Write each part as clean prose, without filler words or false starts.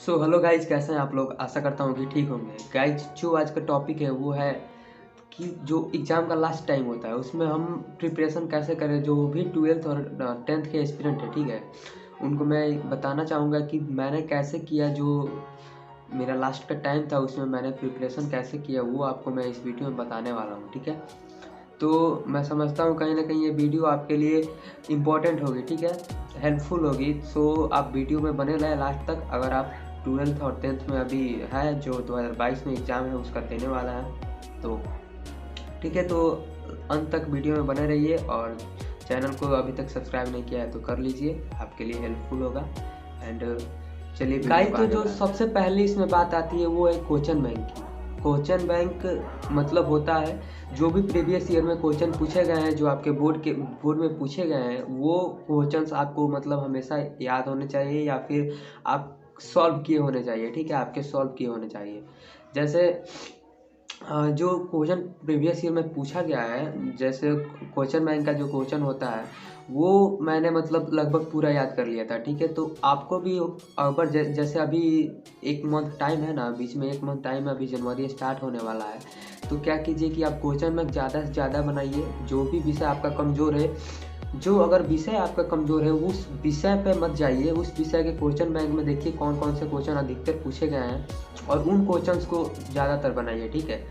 So hello guys, कैसे हैं आप लोग। आशा करता हूँ कि ठीक होंगे। गाइज, जो आज का टॉपिक है वो है कि जो एग्ज़ाम का लास्ट टाइम होता है उसमें हम प्रिपरेशन कैसे करें। जो भी 12th और 10th के एस्पिरेंट है, ठीक है, उनको मैं बताना चाहूँगा कि मैंने कैसे किया। जो मेरा लास्ट का टाइम था उसमें मैंने प्रिपरेशन कैसे किया, वो आपको मैं इस वीडियो में बताने वाला हूँ, ठीक है। तो मैं समझता हूँ कहीं ना कहीं ये वीडियो आपके लिए इम्पोर्टेंट होगी, ठीक है, हेल्पफुल होगी। सो आप वीडियो में बने रहें लास्ट तक। अगर आप 12th और 10th में अभी है, जो 2022 में एग्ज़ाम है उसका देने वाला है, तो ठीक है, तो अंत तक वीडियो में बने रहिए। और चैनल को अभी तक सब्सक्राइब नहीं किया है तो कर लीजिए, आपके लिए हेल्पफुल होगा। एंड चलिए गाइस, तो जो सबसे पहले इसमें बात आती है वो है क्वेश्चन बैंक की। क्वेश्चन बैंक मतलब होता है जो भी प्रीवियस ईयर में क्वेश्चन पूछे गए हैं, जो आपके बोर्ड में पूछे गए हैं, वो क्वेश्चंस आपको मतलब हमेशा याद होने चाहिए या फिर आप सॉल्व किए होने चाहिए, ठीक है, आपके सॉल्व किए होने चाहिए। जैसे जो क्वेश्चन प्रीवियस ईयर में पूछा गया है, जैसे क्वेश्चन बैंक का जो क्वेश्चन होता है वो मैंने मतलब लगभग पूरा याद कर लिया था, ठीक है। तो आपको भी अगर जैसे अभी एक मंथ टाइम है ना, बीच में एक मंथ टाइम है, अभी जनवरी स्टार्ट होने वाला है। तो क्या कीजिए कि आप क्वेश्चन बैंक ज़्यादा से ज़्यादा बनाइए। जो भी विषय आपका कमज़ोर है, जो अगर विषय आपका कमज़ोर है उस विषय पे मत जाइए, उस विषय के क्वेश्चन बैंक में देखिए कौन कौन से क्वेश्चन अधिकतर पूछे गए हैं और उन क्वेश्चंस को ज़्यादातर बनाइए, ठीक है।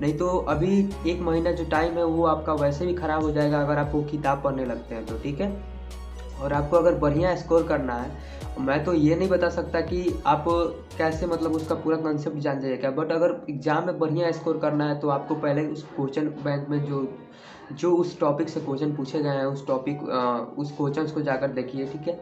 नहीं तो अभी एक महीना जो टाइम है वो आपका वैसे भी ख़राब हो जाएगा अगर आप वो किताब पढ़ने लगते हैं तो, ठीक है। और आपको अगर बढ़िया स्कोर करना है, मैं तो ये नहीं बता सकता कि आप कैसे मतलब उसका पूरा कंसेप्ट जान जाइए क्या, बट अगर एग्ज़ाम में बढ़िया स्कोर करना है तो आपको पहले उस क्वेश्चन बैंक में जो जो उस टॉपिक से क्वेश्चन पूछे गए हैं उस क्वेश्चंस को जाकर देखिए, ठीक है,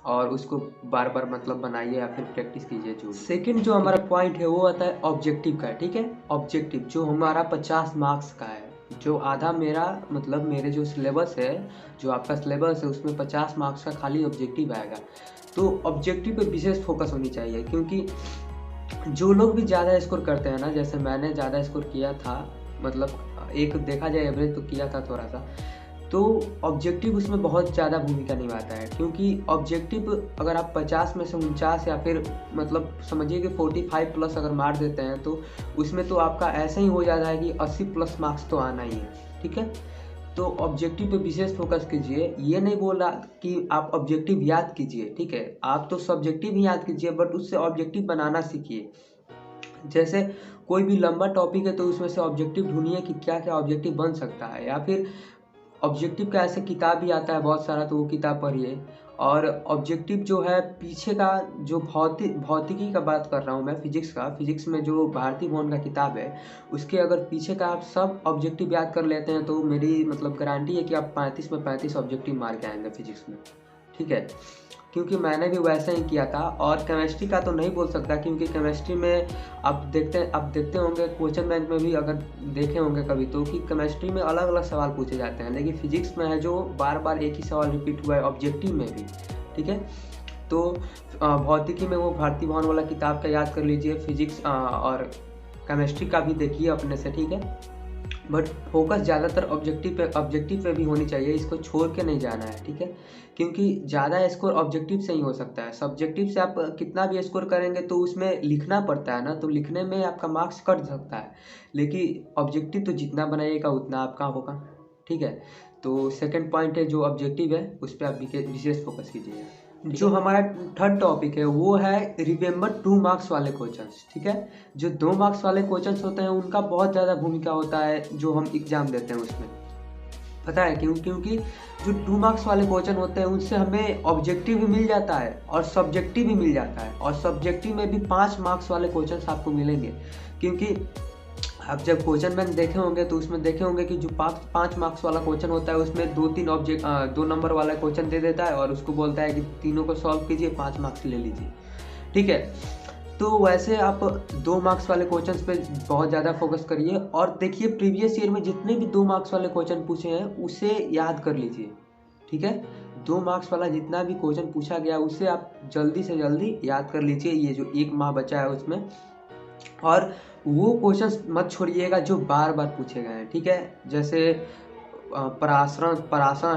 और उसको बार बार मतलब बनाइए या फिर प्रैक्टिस कीजिए। जो सेकंड जो हमारा पॉइंट है वो आता है ऑब्जेक्टिव का, ठीक है। ऑब्जेक्टिव जो हमारा 50 मार्क्स का है, जो आधा मेरा मतलब मेरे जो सिलेबस है, जो आपका सिलेबस है उसमें 50 मार्क्स का खाली ऑब्जेक्टिव आएगा। तो ऑब्जेक्टिव पे विशेष फोकस होनी चाहिए, क्योंकि जो लोग भी ज़्यादा स्कोर करते हैं ना, जैसे मैंने ज़्यादा स्कोर किया था, मतलब एक देखा जाए एवरेज तो किया था थोड़ा सा, तो ऑब्जेक्टिव उसमें बहुत ज़्यादा भूमिका निभाता है। क्योंकि ऑब्जेक्टिव अगर आप 50 में से 49 या फिर मतलब समझिए कि 45 प्लस अगर मार देते हैं तो उसमें तो आपका ऐसा ही हो जाता है कि 80 प्लस मार्क्स तो आना ही है, ठीक है। तो ऑब्जेक्टिव पे विशेष फोकस कीजिए। ये नहीं बोल रहा कि आप ऑब्जेक्टिव याद कीजिए, ठीक है, आप तो सब्जेक्टिव ही याद कीजिए, बट उससे ऑब्जेक्टिव बनाना सीखिए। जैसे कोई भी लंबा टॉपिक है तो उसमें से ऑब्जेक्टिव ढूंढिए कि क्या क्या ऑब्जेक्टिव बन सकता है, या फिर ऑब्जेक्टिव का ऐसे किताब भी आता है बहुत सारा, तो वो किताब पढ़िए। और ऑब्जेक्टिव जो है पीछे का जो भौतिकी का बात कर रहा हूँ मैं, फिजिक्स में जो भारती भवन का किताब है, उसके अगर पीछे का आप सब ऑब्जेक्टिव याद कर लेते हैं तो मेरी मतलब गारंटी है कि आप 35 में 35 ऑब्जेक्टिव मार के आएंगे फिजिक्स में, ठीक है। क्योंकि मैंने भी वैसा ही किया था। और केमिस्ट्री का तो नहीं बोल सकता, क्योंकि केमिस्ट्री में आप देखते होंगे क्वेश्चन बैंक में भी अगर देखे होंगे कभी तो, कि केमिस्ट्री में अलग अलग सवाल पूछे जाते हैं, लेकिन फिजिक्स में है जो बार बार एक ही सवाल रिपीट हुआ है ऑब्जेक्टिव में भी, ठीक है। तो भौतिकी में वो भारती भवन वाला किताब का याद कर लीजिए, फिजिक्स और केमिस्ट्री का भी देखिए अपने से, ठीक है। बट फोकस ज़्यादातर ऑब्जेक्टिव पे भी होनी चाहिए, इसको छोड़ के नहीं जाना है, ठीक है। क्योंकि ज़्यादा स्कोर ऑब्जेक्टिव से ही हो सकता है। सब्जेक्टिव से आप कितना भी स्कोर करेंगे तो उसमें लिखना पड़ता है ना, तो लिखने में आपका मार्क्स कट सकता है, लेकिन ऑब्जेक्टिव तो जितना बनाइएगा उतना आपका होगा, ठीक है। तो सेकंड पॉइंट है जो ऑब्जेक्टिव है उस पर आप विशेष फोकस कीजिएगा। जो हमारा थर्ड टॉपिक है वो है रिमेंबर 2 मार्क्स वाले क्वेश्चंस, ठीक है। जो 2 मार्क्स वाले क्वेश्चंस होते हैं उनका बहुत ज़्यादा भूमिका होता है जो हम एग्ज़ाम देते हैं उसमें। पता है क्यों? क्योंकि जो 2 मार्क्स वाले क्वेश्चन होते हैं उनसे हमें ऑब्जेक्टिव भी मिल जाता है और सब्जेक्टिव भी मिल जाता है, और सब्जेक्टिव में भी 5 मार्क्स वाले क्वेश्चंस आपको मिलेंगे। क्योंकि आप जब क्वेश्चन बैंक देखे होंगे तो उसमें देखे होंगे कि जो 5 मार्क्स वाला क्वेश्चन होता है उसमें 2 नंबर वाला क्वेश्चन दे देता है और उसको बोलता है कि तीनों को सॉल्व कीजिए, 5 मार्क्स ले लीजिए, ठीक है। तो वैसे आप 2 मार्क्स वाले क्वेश्चंस पे बहुत ज़्यादा फोकस करिए और देखिए प्रीवियस ईयर में जितने भी 2 मार्क्स वाले क्वेश्चन पूछे हैं उसे याद कर लीजिए, ठीक है। 2 मार्क्स वाला जितना भी क्वेश्चन पूछा गया उसे आप जल्दी से जल्दी याद कर लीजिए, ये जो 1 माह बचा है उसमें। और वो क्वेश्चंस मत छोड़िएगा जो बार बार पूछे गए हैं, ठीक है। जैसे पराशरण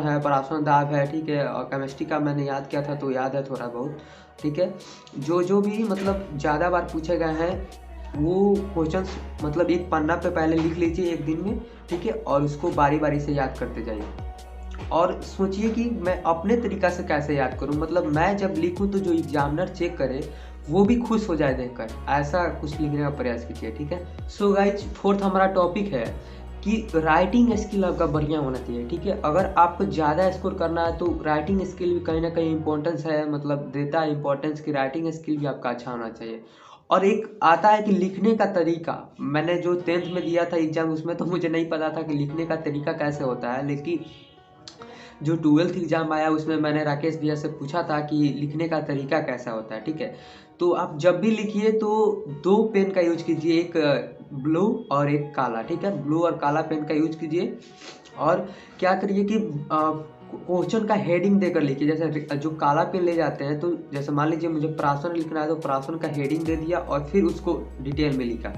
है, पराशरण दाब है, ठीक है। और केमिस्ट्री का मैंने याद किया था तो याद है थोड़ा बहुत। ठीक है। जो जो भी मतलब ज़्यादा बार पूछे गए हैं वो क्वेश्चंस मतलब एक पन्ना पे पहले लिख लीजिए एक दिन में, ठीक है, और उसको बारी बारी से याद करते जाइए। और सोचिए कि मैं अपने तरीक़ा से कैसे याद करूं, मतलब मैं जब लिखूं तो जो एग्जामिनर चेक करे वो भी खुश हो जाए देखकर, ऐसा कुछ लिखने का प्रयास कीजिए, ठीक है। सो गाइज, फोर्थ हमारा टॉपिक है कि राइटिंग स्किल आपका बढ़िया होना चाहिए, ठीक है। अगर आपको ज़्यादा स्कोर करना है तो राइटिंग स्किल भी कहीं ना कहीं इंपॉर्टेंस है, मतलब देता है इंपॉर्टेंस कि राइटिंग स्किल भी आपका अच्छा होना चाहिए। और एक आता है कि लिखने का तरीका, मैंने जो 10th में दिया था एग्जाम उसमें तो मुझे नहीं पता था कि लिखने का तरीका कैसे होता है, लेकिन जो 12th एग्जाम आया उसमें मैंने राकेश भैया से पूछा था कि लिखने का तरीका कैसा होता है, ठीक है। तो आप जब भी लिखिए तो 2 पेन का यूज कीजिए, एक ब्लू और एक काला, ठीक है। ब्लू और काला पेन का यूज कीजिए और क्या करिए कि क्वेश्चन का हेडिंग देकर लिखिए। जैसे जो काला पेन ले जाते हैं, तो जैसे मान लीजिए मुझे प्राशन लिखना है तो प्राशन का हेडिंग दे दिया और फिर उसको डिटेल में लिखा,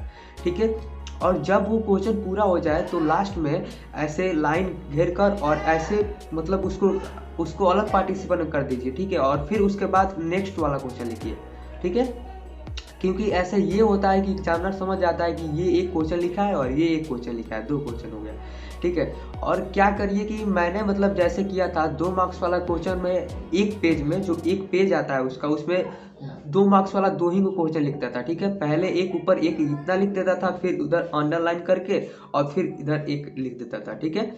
ठीक है। और जब वो क्वेश्चन पूरा हो जाए तो लास्ट में ऐसे लाइन घेर कर और ऐसे मतलब उसको अलग पार्टिसिपेंट कर दीजिए, ठीक है। और फिर उसके बाद नेक्स्ट वाला क्वेश्चन लिखिए, ठीक है। क्योंकि ऐसे ये होता है कि एग्जामिनर समझ जाता है कि ये एक क्वेश्चन लिखा है और ये एक क्वेश्चन लिखा है, 2 क्वेश्चन हो गया, ठीक है। और क्या करिए कि मैंने मतलब जैसे किया था 2 मार्क्स वाला क्वेश्चन में एक पेज में, जो एक पेज आता है उसका, उसमें 2 मार्क्स वाला 2 ही को क्वेश्चन लिखता था, ठीक है। पहले एक ऊपर एक इतना लिख देता था, फिर उधर अंडरलाइन करके और फिर इधर एक लिख देता था, ठीक है।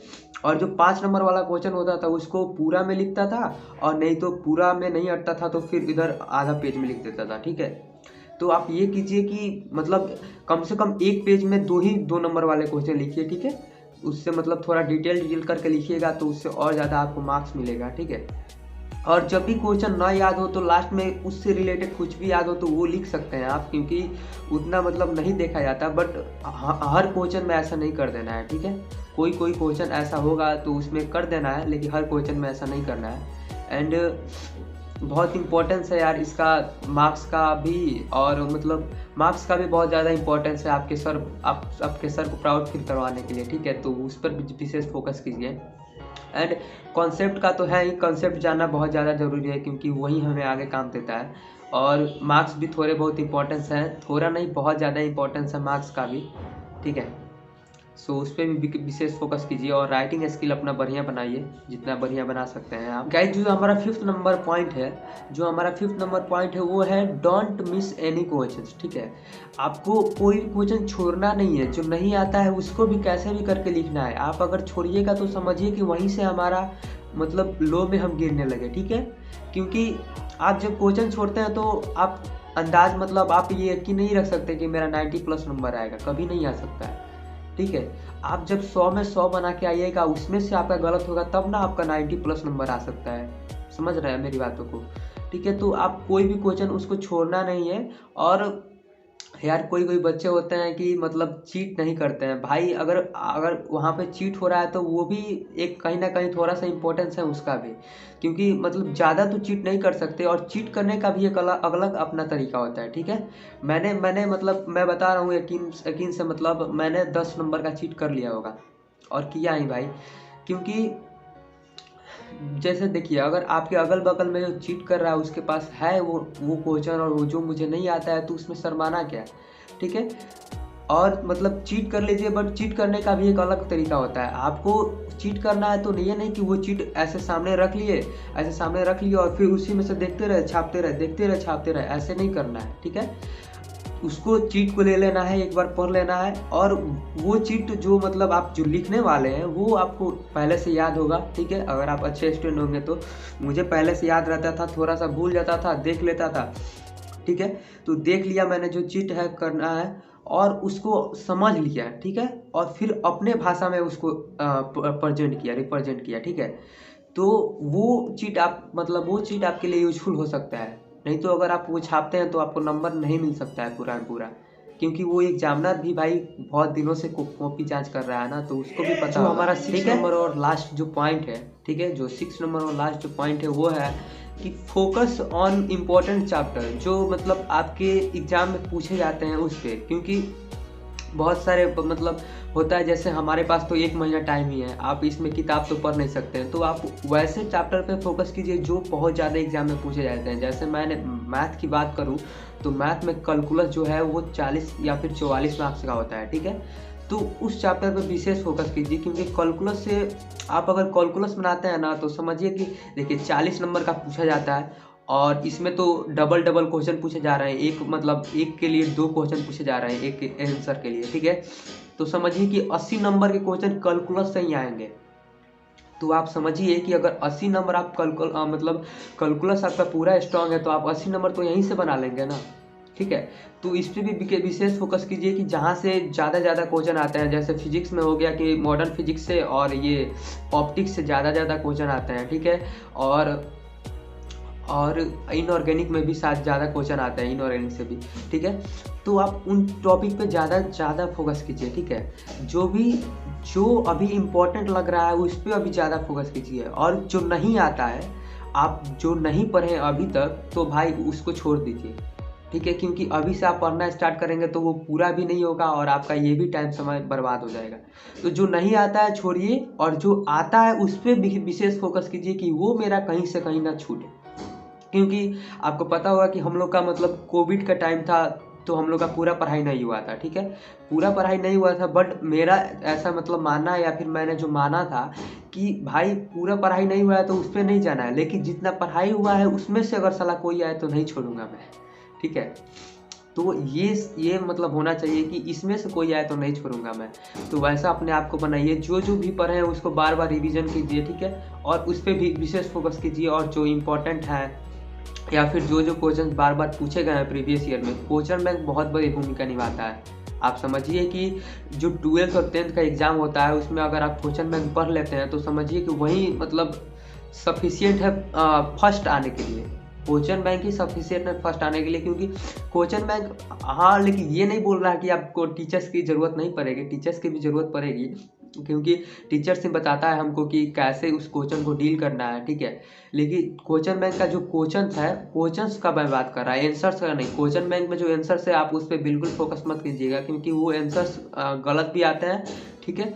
और जो 5 नंबर वाला क्वेश्चन होता था उसको पूरा में लिखता था, और नहीं तो पूरा में नहीं अटता था तो फिर इधर आधा पेज में लिख देता था, ठीक है। तो आप ये कीजिए कि मतलब कम से कम एक पेज में 2 नंबर वाले क्वेश्चन लिखिए, ठीक है। उससे मतलब थोड़ा डिटेल करके लिखिएगा तो उससे और ज़्यादा आपको मार्क्स मिलेगा, ठीक है। और जब भी क्वेश्चन ना याद हो तो लास्ट में उससे रिलेटेड कुछ भी याद हो तो वो लिख सकते हैं आप, क्योंकि उतना मतलब नहीं देखा जाता, बट हर क्वेश्चन में ऐसा नहीं कर देना है, ठीक है। कोई क्वेश्चन ऐसा होगा तो उसमें कर देना है, लेकिन हर क्वेश्चन में ऐसा नहीं करना है। एंड बहुत इम्पोर्टेंस है यार इसका, मार्क्स का भी, और मतलब मार्क्स का भी बहुत ज़्यादा इम्पोर्टेंस है आपके सर को प्राउड फील करवाने के लिए, ठीक है। तो उस पर विशेष फोकस कीजिए। एंड कॉन्सेप्ट का तो है ही, कॉन्सेप्ट जानना बहुत ज़्यादा ज़रूरी है क्योंकि वही हमें आगे काम देता है। और मार्क्स भी थोड़े बहुत इंपॉर्टेंस है, थोड़ा नहीं बहुत ज़्यादा इंपॉर्टेंस है मार्क्स का भी, ठीक है। सो उस पर भी विशेष फोकस कीजिए और राइटिंग स्किल अपना बढ़िया बनाइए, जितना बढ़िया बना सकते हैं आप। गाइस, जो हमारा 5th नंबर पॉइंट है वो है डोंट मिस एनी क्वेश्चंस, ठीक है। आपको कोई भी क्वेश्चन छोड़ना नहीं है, जो नहीं आता है उसको भी कैसे भी करके लिखना है। आप अगर छोड़िएगा तो समझिए कि वहीं से हमारा मतलब लो में हम गिरने लगे, ठीक है। क्योंकि आप जब क्वेश्चन छोड़ते हैं तो आप अंदाज मतलब आप ये यकीन नहीं रख सकते कि मेरा 90+ नंबर आएगा, कभी नहीं आ सकता है, ठीक है। आप जब 100 में 100 बना के आइएगा, उसमें से आपका गलत होगा तब ना आपका 90+ नंबर आ सकता है, समझ रहे हैं मेरी बातों को, ठीक है। तो आप कोई भी क्वेश्चन उसको छोड़ना नहीं है। और यार कोई बच्चे होते हैं कि मतलब चीट नहीं करते हैं भाई, अगर वहाँ पे चीट हो रहा है तो वो भी एक कहीं ना कहीं थोड़ा सा इम्पोर्टेंस है उसका भी, क्योंकि मतलब ज़्यादा तो चीट नहीं कर सकते, और चीट करने का भी एक अलग अपना तरीका होता है, ठीक है। मैंने मतलब मैं बता रहा हूँ यकीन से, मतलब मैंने 10 नंबर का चीट कर लिया होगा और किया ही भाई। क्योंकि जैसे देखिए, अगर आपके अगल बगल में जो चीट कर रहा है उसके पास है वो क्वेश्चन, और वो जो मुझे नहीं आता है, तो उसमें शर्माना क्या, ठीक है। और मतलब चीट कर लीजिए, बट चीट करने का भी एक अलग तरीका होता है। आपको चीट करना है तो ये नहीं कि वो चीट ऐसे सामने रख लिए और फिर उसी में से देखते रहे छापते रहे, ऐसे नहीं करना है, ठीक है। उसको चीट को ले लेना है, एक बार पढ़ लेना है, और वो चीट जो मतलब आप जो लिखने वाले हैं वो आपको पहले से याद होगा, ठीक है। अगर आप अच्छे स्टूडेंट होंगे तो, मुझे पहले से याद रहता था, थोड़ा सा भूल जाता था, देख लेता था, ठीक है। तो देख लिया मैंने जो चीट है करना है, और उसको समझ लिया, ठीक है। और फिर अपने भाषा में उसको रिप्रेजेंट किया, ठीक है। तो वो चीट आपके लिए यूजफुल हो सकता है। नहीं तो अगर आप वो छापते हैं तो आपको नंबर नहीं मिल सकता है पूरा, क्योंकि वो एग्जामिनर भी भाई बहुत दिनों से कॉपी जांच कर रहा है ना, तो उसको भी पता होगा। हमारा 6 नंबर और लास्ट जो पॉइंट है, ठीक है, जो 6 नंबर और लास्ट जो पॉइंट है वो है कि फोकस ऑन इम्पोर्टेंट चैप्टर, जो मतलब आपके एग्जाम में पूछे जाते हैं उस पर। क्योंकि बहुत सारे मतलब होता है, जैसे हमारे पास तो 1 महीना टाइम ही है, आप इसमें किताब तो पढ़ नहीं सकते हैं, तो आप वैसे चैप्टर पे फोकस कीजिए जो बहुत ज़्यादा एग्जाम में पूछे जाते हैं। जैसे मैंने मैथ की बात करूँ तो मैथ में कैलकुलस जो है वो 40 या फिर 44 मार्क्स का होता है, ठीक है। तो उस चैप्टर पे विशेष फोकस कीजिए, क्योंकि कैलकुलस से आप अगर कैलकुलस बनाते हैं ना तो समझिए कि देखिए 40 नंबर का पूछा जाता है, और इसमें तो डबल डबल क्वेश्चन पूछे जा रहे हैं, एक मतलब एक के लिए 2 क्वेश्चन पूछे जा रहे हैं एक आंसर के लिए, ठीक है। तो समझिए कि 80 नंबर के क्वेश्चन कैलकुलस से ही आएंगे। तो आप समझिए कि अगर 80 नंबर आप मतलब कैलकुलस आपका पूरा स्ट्रांग है तो आप 80 नंबर तो यहीं से बना लेंगे ना, ठीक है। तो इस पे भी विशेष फोकस कीजिए कि जहाँ से ज़्यादा क्वेश्चन आते हैं, जैसे फिजिक्स में हो गया कि मॉडर्न फिजिक्स से और ये ऑप्टिक्स से ज़्यादा क्वेश्चन आते हैं, ठीक है। और इनऑर्गेनिक में भी शायद ज़्यादा क्वेश्चन आते हैं, इनऑर्गेनिक से भी, ठीक है। तो आप उन टॉपिक पे ज़्यादा फोकस कीजिए, ठीक है। जो अभी इम्पोर्टेंट लग रहा है उस पर अभी ज़्यादा फोकस कीजिए, और जो नहीं आता है, आप जो नहीं पढ़े अभी तक, तो भाई उसको छोड़ दीजिए, ठीक है। क्योंकि अभी से आप पढ़ना स्टार्ट करेंगे तो वो पूरा भी नहीं होगा और आपका ये भी टाइम समय बर्बाद हो जाएगा। तो जो नहीं आता है छोड़िए, और जो आता है उस पर विशेष फोकस कीजिए कि वो मेरा कहीं से कहीं ना छूटे। क्योंकि आपको पता होगा कि हम लोग का मतलब कोविड का टाइम था, तो हम लोग का पूरा पढ़ाई नहीं हुआ था, ठीक है। पूरा पढ़ाई नहीं हुआ था, बट मेरा ऐसा मतलब मानना है, या फिर मैंने जो माना था कि भाई पूरा पढ़ाई नहीं हुआ है तो उस पर नहीं जाना है, लेकिन जितना पढ़ाई हुआ है उसमें से अगर साला कोई आए तो नहीं छोड़ूंगा मैं, ठीक है। तो ये मतलब होना चाहिए कि इसमें से कोई आए तो नहीं छोड़ूंगा मैं। तो वैसा अपने आप को बनाइए, जो भी पढ़े हैं उसको बार बार रिवीजन कीजिए, ठीक है। और उस पर भी विशेष फोकस कीजिए, और जो इम्पोर्टेंट है या फिर जो क्वेश्चन बार बार पूछे गए हैं प्रीवियस ईयर में, क्वेश्चन बैंक बहुत बड़ी भूमिका निभाता है। आप समझिए कि जो 12th और 10th का एग्जाम होता है उसमें अगर आप क्वेश्चन बैंक पढ़ लेते हैं तो समझिए कि वही मतलब सफिशियंट है फर्स्ट आने के लिए। क्वेश्चन बैंक ही सफिशियंट है फर्स्ट आने के लिए, क्योंकि क्वेश्चन बैंक, हाँ, लेकिन ये नहीं बोल रहा है कि आपको टीचर्स की ज़रूरत नहीं पड़ेगी, टीचर्स की भी ज़रूरत पड़ेगी, क्योंकि टीचर्स से बताता है हमको कि कैसे उस क्वेश्चन को डील करना है, ठीक है। लेकिन क्वेश्चन बैंक का जो क्वेश्चन है, क्वेश्चंस का मैं बात कर रहा है, आंसर्स का नहीं। क्वेश्चन बैंक में जो आंसर्स है आप उस पर बिल्कुल फोकस मत कीजिएगा, क्योंकि वो आंसर्स गलत भी आते हैं, ठीक है।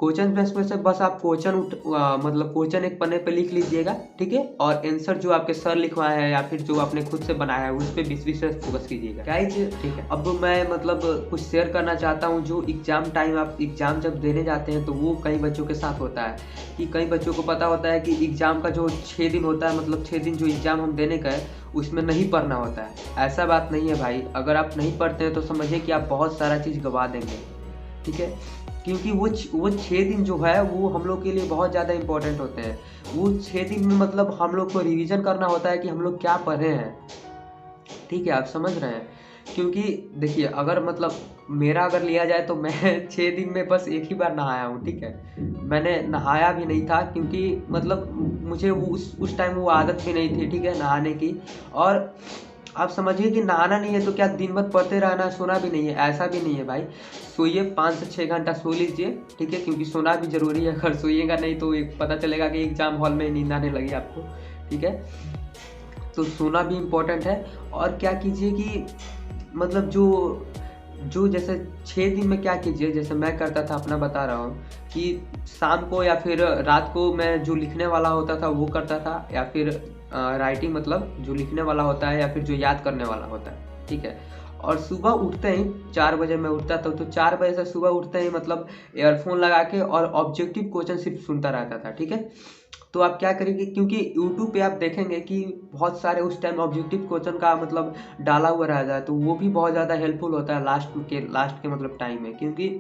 क्वेश्चन बैंक में से बस आप मतलब क्वेश्चन एक पन्ने पे लिख लीजिएगा, ठीक है। और आंसर जो आपके सर लिखवाए हैं या फिर जो आपने खुद से बनाया है उस पर विशेष फोकस कीजिएगा, गाइस, ठीक है। अब मैं मतलब कुछ शेयर करना चाहता हूँ, जो एग्जाम टाइम आप एग्जाम जब देने जाते हैं तो वो कई बच्चों के साथ होता है कि कई बच्चों को पता होता है कि एग्जाम का जो 6 दिन होता है, मतलब 6 दिन जो एग्जाम हम देने का है उसमें नहीं पढ़ना होता है। ऐसा बात नहीं है भाई, अगर आप नहीं पढ़ते हैं तो समझिए कि आप बहुत सारा चीज़ गवा देंगे, ठीक है। क्योंकि वो 6 दिन जो है वो हम लोग के लिए बहुत ज़्यादा इम्पोर्टेंट होते हैं। वो 6 दिन में मतलब हम लोग को रिवीजन करना होता है कि हम लोग क्या पढ़े हैं, ठीक है, आप समझ रहे हैं। क्योंकि देखिए, अगर मतलब मेरा अगर लिया जाए तो मैं 6 दिन में बस एक ही बार नहाया हूँ, ठीक है। मैंने नहाया भी नहीं था, क्योंकि मतलब मुझे उस टाइम वो आदत भी नहीं थी, ठीक है, नहाने की। और आप समझिए कि नहाना नहीं है तो क्या दिन भर पढ़ते रहना, सोना भी नहीं है, ऐसा भी नहीं है भाई। सोइए, 5 से 6 घंटा सो लीजिए, ठीक है, क्योंकि सोना भी ज़रूरी है। अगर सोइएगा नहीं तो एक पता चलेगा कि एग्जाम हॉल में नींद आने लगी आपको, ठीक है। तो सोना भी इम्पोर्टेंट है। और क्या कीजिए कि मतलब जो जैसे 6 दिन में क्या कीजिए, जैसे मैं करता था अपना बता रहा हूँ कि शाम को या फिर रात को मैं जो लिखने वाला होता था वो करता था, या फिर राइटिंग मतलब जो लिखने वाला होता है या फिर जो याद करने वाला होता है, ठीक है। और सुबह उठते ही 4 बजे मैं उठता था, तो 4 बजे से सुबह उठते ही मतलब ईयरफोन लगा के और ऑब्जेक्टिव क्वेश्चन सिर्फ सुनता रहता था, ठीक है। तो आप क्या करेंगे, क्योंकि यूट्यूब पे आप देखेंगे कि बहुत सारे उस टाइम ऑब्जेक्टिव क्वेश्चन का मतलब डाला हुआ रहता है, तो वो भी बहुत ज़्यादा हेल्पफुल होता है लास्ट के मतलब टाइम में, क्योंकि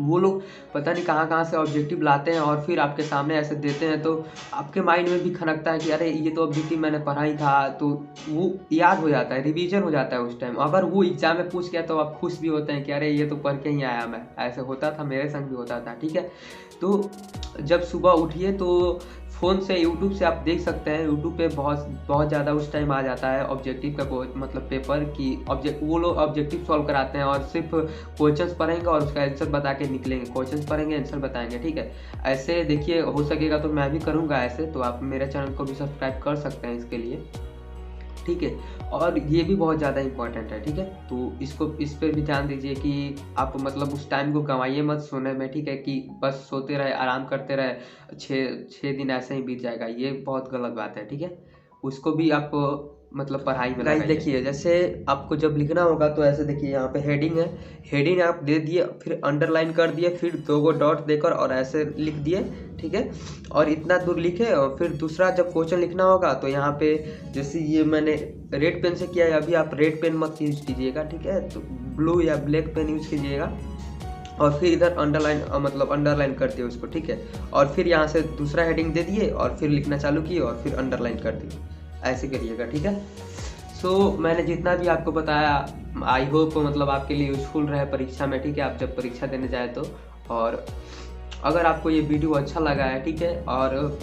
वो लोग पता नहीं कहाँ से ऑब्जेक्टिव लाते हैं और फिर आपके सामने ऐसे देते हैं, तो आपके माइंड में भी खनकता है कि अरे ये तो ऑब्जेक्टिव मैंने पढ़ा ही था, तो वो याद हो जाता है, रिवीजन हो जाता है उस टाइम। अगर वो एग्जाम में पूछ गया तो आप खुश भी होते हैं कि अरे ये तो पढ़ के ही आया मैं, ऐसे होता था, मेरे संग भी होता था, ठीक है। तो जब सुबह उठिए तो फ़ोन से यूट्यूब से आप देख सकते हैं, यूट्यूब पे बहुत ज़्यादा उस टाइम आ जाता है ऑब्जेक्टिव का मतलब पेपर की वो लोग ऑब्जेक्टिव सॉल्व कराते हैं, और सिर्फ क्वेश्चंस पढ़ेंगे और उसका आंसर बता के निकलेंगे, क्वेश्चंस पढ़ेंगे आंसर बताएंगे, ठीक है। ऐसे देखिए, हो सकेगा तो मैं भी करूँगा ऐसे, तो आप मेरे चैनल को भी सब्सक्राइब कर सकते हैं इसके लिए। ठीक है। और ये भी बहुत ज़्यादा इंपॉर्टेंट है, ठीक है। तो इस पर भी ध्यान दीजिए कि आप मतलब उस टाइम को गंवाइए मत सोने में, ठीक है, कि बस सोते रहे, आराम करते रहे, 6 दिन ऐसे ही बीत जाएगा, ये बहुत गलत बात है, ठीक है। उसको भी आप मतलब पढ़ाई में लगाइए। देखिए जैसे आपको जब लिखना होगा तो ऐसे देखिए, यहाँ पे हेडिंग है, हेडिंग आप दे दिए, फिर अंडरलाइन कर दिए, फिर 2 डॉट देकर और ऐसे लिख दिए, ठीक है। और इतना दूर लिखे, और फिर दूसरा जब क्वेश्चन लिखना होगा तो यहाँ पे जैसे ये मैंने रेड पेन से किया है, अभी आप रेड पेन मत यूज कीजिएगा, ठीक है, तो ब्लू या ब्लैक पेन यूज कीजिएगा। और फिर इधर अंडरलाइन मतलब अंडरलाइन कर दिए उसको, ठीक है। और फिर यहाँ से दूसरा हेडिंग दे दिए और फिर लिखना चालू किए और फिर अंडरलाइन कर दिए, ऐसे करिएगा, ठीक है। सो मैंने जितना भी आपको बताया, आई होप मतलब आपके लिए यूजफुल रहे परीक्षा में, ठीक है, आप जब परीक्षा देने जाए तो। और अगर आपको ये वीडियो अच्छा लगा है, ठीक है, और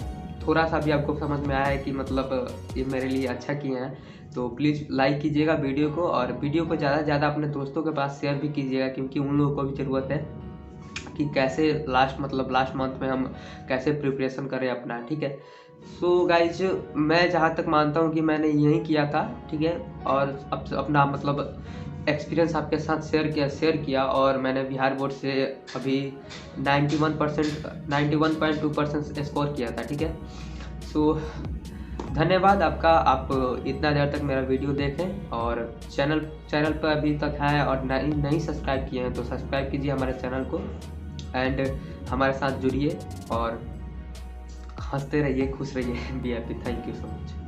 थोड़ा सा भी आपको समझ में आया है कि मतलब ये मेरे लिए अच्छा किए हैं, तो प्लीज़ लाइक कीजिएगा वीडियो को, और वीडियो को ज़्यादा से ज़्यादा अपने दोस्तों के पास शेयर भी कीजिएगा, क्योंकि उन लोगों को भी ज़रूरत है कि कैसे लास्ट मंथ में हम कैसे प्रिपरेशन करें अपना, ठीक है। सो गाइज, मैं जहाँ तक मानता हूँ कि मैंने यही किया था, ठीक है, और अब अपना मतलब एक्सपीरियंस आपके साथ शेयर किया, और मैंने बिहार बोर्ड से अभी 91.2% स्कोर किया था, ठीक है। सो धन्यवाद आपका, आप इतना देर तक मेरा वीडियो देखें, और चैनल पर अभी तक हैं और नहीं सब्सक्राइब किए हैं तो सब्सक्राइब कीजिए हमारे चैनल को, एंड हमारे साथ जुड़िए और हंसते रहिए, खुश रहिए। Be happy. Thank you so much.